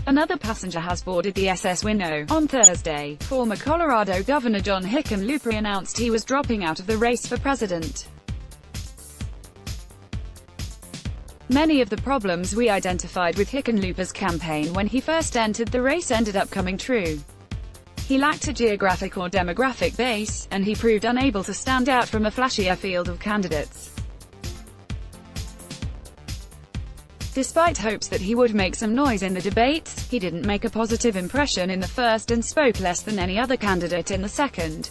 Another passenger has boarded the SS Winnow. On Thursday, former Colorado Governor John Hickenlooper announced he was dropping out of the race for president. Many of the problems we identified with Hickenlooper's campaign when he first entered the race ended up coming true. He lacked a geographic or demographic base, and he proved unable to stand out from a flashier field of candidates. Despite hopes that he would make some noise in the debates, he didn't make a positive impression in the first and spoke less than any other candidate in the second.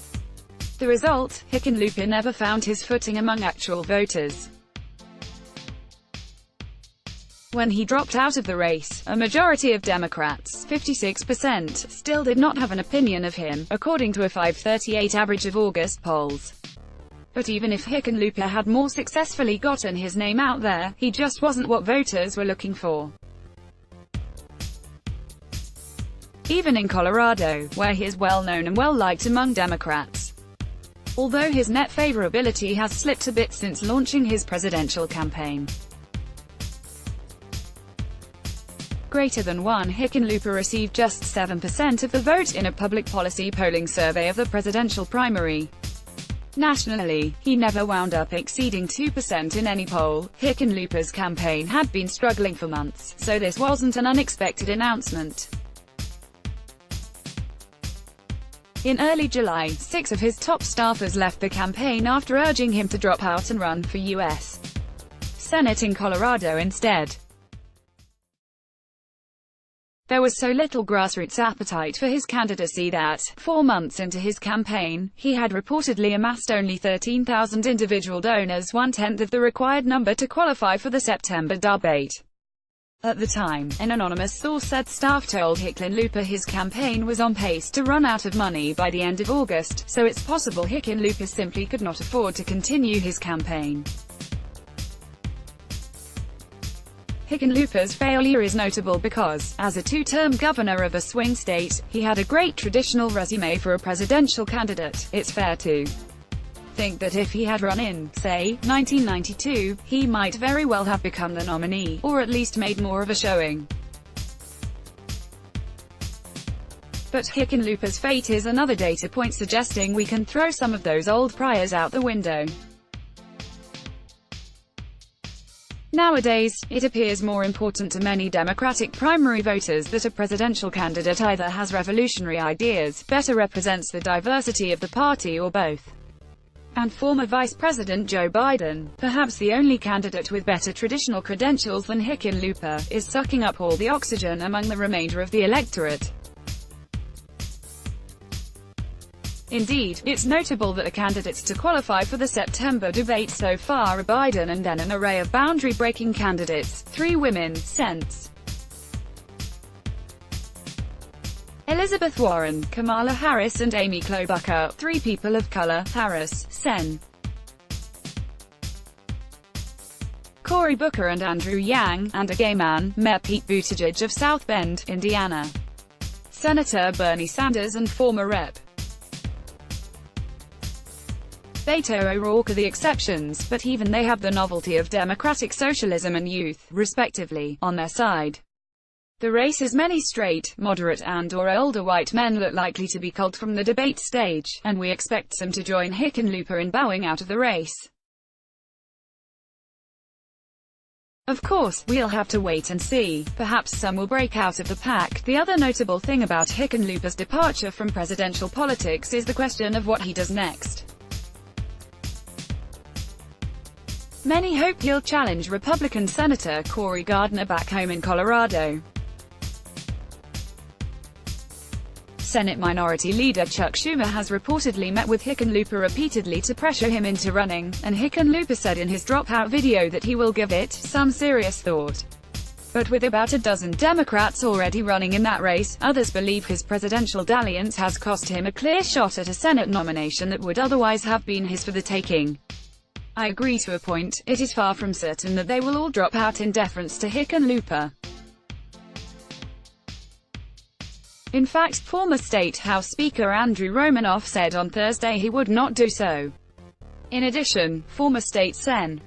The result, Hickenlooper never found his footing among actual voters. When he dropped out of the race, a majority of Democrats, 56%, still did not have an opinion of him, according to a 538 average of August polls. But even if Hickenlooper had more successfully gotten his name out there, he just wasn't what voters were looking for. Even in Colorado, where he is well-known and well-liked among Democrats. Although his net favorability has slipped a bit since launching his presidential campaign. Greater than one, Hickenlooper received just 7% of the vote in a public policy polling survey of the presidential primary. Nationally, he never wound up exceeding 2% in any poll. Hickenlooper's campaign had been struggling for months, so this wasn't an unexpected announcement. In early July, 6 of his top staffers left the campaign after urging him to drop out and run for U.S. Senate in Colorado instead. There was so little grassroots appetite for his candidacy that, 4 months into his campaign, he had reportedly amassed only 13,000 individual donors, 1/10 of the required number to qualify for the September debate. At the time, an anonymous source said staff told Hickenlooper his campaign was on pace to run out of money by the end of August, so it's possible Hickenlooper simply could not afford to continue his campaign. Hickenlooper's failure is notable because, as a two-term governor of a swing state, he had a great traditional resume for a presidential candidate. It's fair to think that if he had run in, say, 1992, he might very well have become the nominee, or at least made more of a showing. But Hickenlooper's fate is another data point suggesting we can throw some of those old priors out the window. Nowadays, it appears more important to many Democratic primary voters that a presidential candidate either has revolutionary ideas, better represents the diversity of the party, or both. And former Vice President Joe Biden, perhaps the only candidate with better traditional credentials than Hickenlooper, is sucking up all the oxygen among the remainder of the electorate. Indeed, it's notable that the candidates to qualify for the September debate so far are Biden and then an array of boundary-breaking candidates, 3 women, Sens. Elizabeth Warren, Kamala Harris and Amy Klobuchar, 3 people of color, Harris, Sen. Cory Booker and Andrew Yang, and a gay man, Mayor Pete Buttigieg of South Bend, Indiana. Senator Bernie Sanders and former Rep. Beto O'Rourke are the exceptions, but even they have the novelty of democratic socialism and youth, respectively, on their side. The race is many straight, moderate and/or older white men look likely to be culled from the debate stage, and we expect some to join Hickenlooper in bowing out of the race. Of course, we'll have to wait and see. Perhaps some will break out of the pack. The other notable thing about Hickenlooper's departure from presidential politics is the question of what he does next. Many hope he'll challenge Republican Senator Cory Gardner back home in Colorado. Senate Minority Leader Chuck Schumer has reportedly met with Hickenlooper repeatedly to pressure him into running, and Hickenlooper said in his dropout video that he will give it some serious thought. But with about a dozen Democrats already running in that race, others believe his presidential dalliance has cost him a clear shot at a Senate nomination that would otherwise have been his for the taking. I agree to a point. It is far from certain that they will all drop out in deference to Hickenlooper. In fact, former State House Speaker Andrew Romanoff said on Thursday he would not do so. In addition, former State Sen.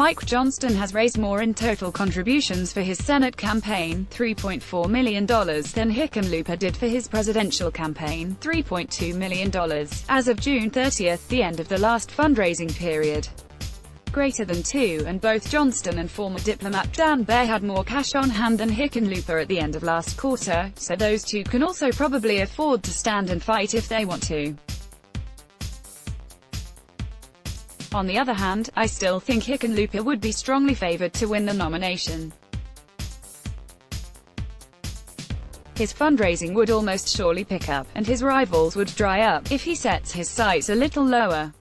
Mike Johnston has raised more in total contributions for his Senate campaign, $3.4 million, than Hickenlooper did for his presidential campaign, $3.2 million, as of June 30, the end of the last fundraising period. Greater than two, and both Johnston and former diplomat Dan Baer had more cash on hand than Hickenlooper at the end of last quarter, so those two can also probably afford to stand and fight if they want to. On the other hand, I still think Hickenlooper would be strongly favored to win the nomination. His fundraising would almost surely pick up, and his rivals would dry up, if he sets his sights a little lower.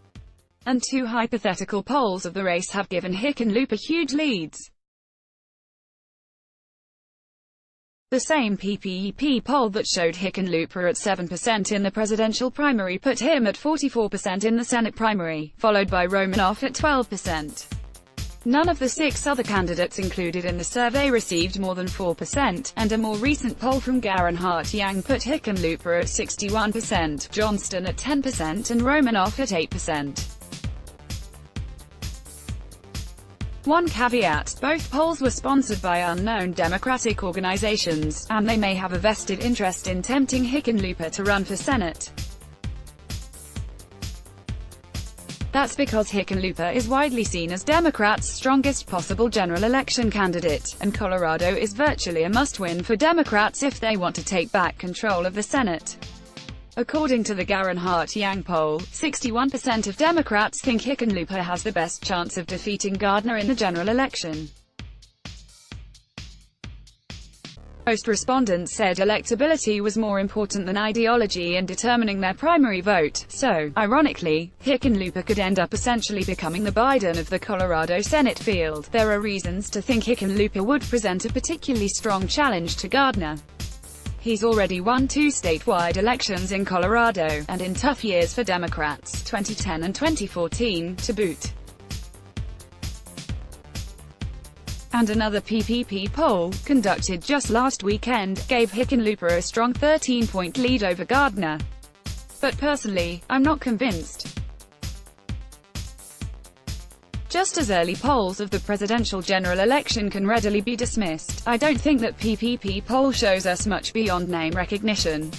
And two hypothetical polls of the race have given Hickenlooper huge leads. The same PPEP poll that showed Hickenlooper at 7% in the presidential primary put him at 44% in the Senate primary, followed by Romanoff at 12%. None of the 6 other candidates included in the survey received more than 4%, and a more recent poll from Garen Hart-Yang put Hickenlooper at 61%, Johnston at 10%, and Romanoff at 8%. One caveat: both polls were sponsored by unknown Democratic organizations, and they may have a vested interest in tempting Hickenlooper to run for Senate. That's because Hickenlooper is widely seen as Democrats' strongest possible general election candidate, and Colorado is virtually a must-win for Democrats if they want to take back control of the Senate. According to the Garen Hart-Yang poll, 61% of Democrats think Hickenlooper has the best chance of defeating Gardner in the general election. Most respondents said electability was more important than ideology in determining their primary vote, so, ironically, Hickenlooper could end up essentially becoming the Biden of the Colorado Senate field. There are reasons to think Hickenlooper would present a particularly strong challenge to Gardner. He's already won 2 statewide elections in Colorado, and in tough years for Democrats, 2010 and 2014, to boot. And another PPP poll, conducted just last weekend, gave Hickenlooper a strong 13-point lead over Gardner. But personally, I'm not convinced. Just as early polls of the presidential general election can readily be dismissed, I don't think that PPP poll shows us much beyond name recognition.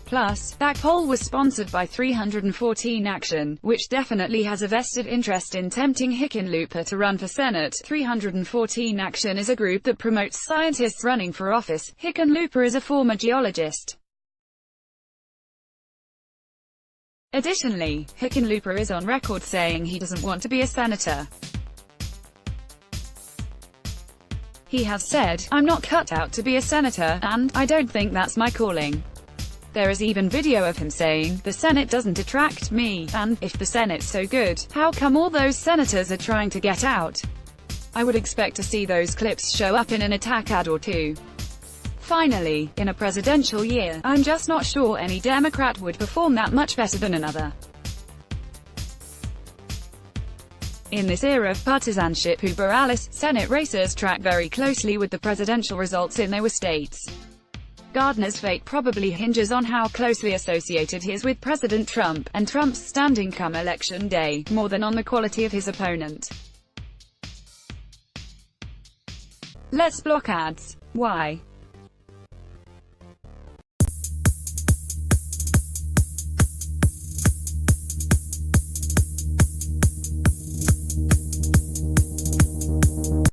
Plus, that poll was sponsored by 314 Action, which definitely has a vested interest in tempting Hickenlooper to run for Senate. 314 Action is a group that promotes scientists running for office. Hickenlooper is a former geologist. Additionally, Hickenlooper is on record saying he doesn't want to be a senator. He has said, "I'm not cut out to be a senator, and I don't think that's my calling." There is even video of him saying, "The Senate doesn't attract me," and, "If the Senate's so good, how come all those senators are trying to get out?" I would expect to see those clips show up in an attack ad or two. Finally, in a presidential year, I'm just not sure any Democrat would perform that much better than another. In this era of partisanship uber alles, Senate races track very closely with the presidential results in their states. Gardner's fate probably hinges on how closely associated he is with President Trump, and Trump's standing come Election Day, more than on the quality of his opponent. Let's block ads. Why?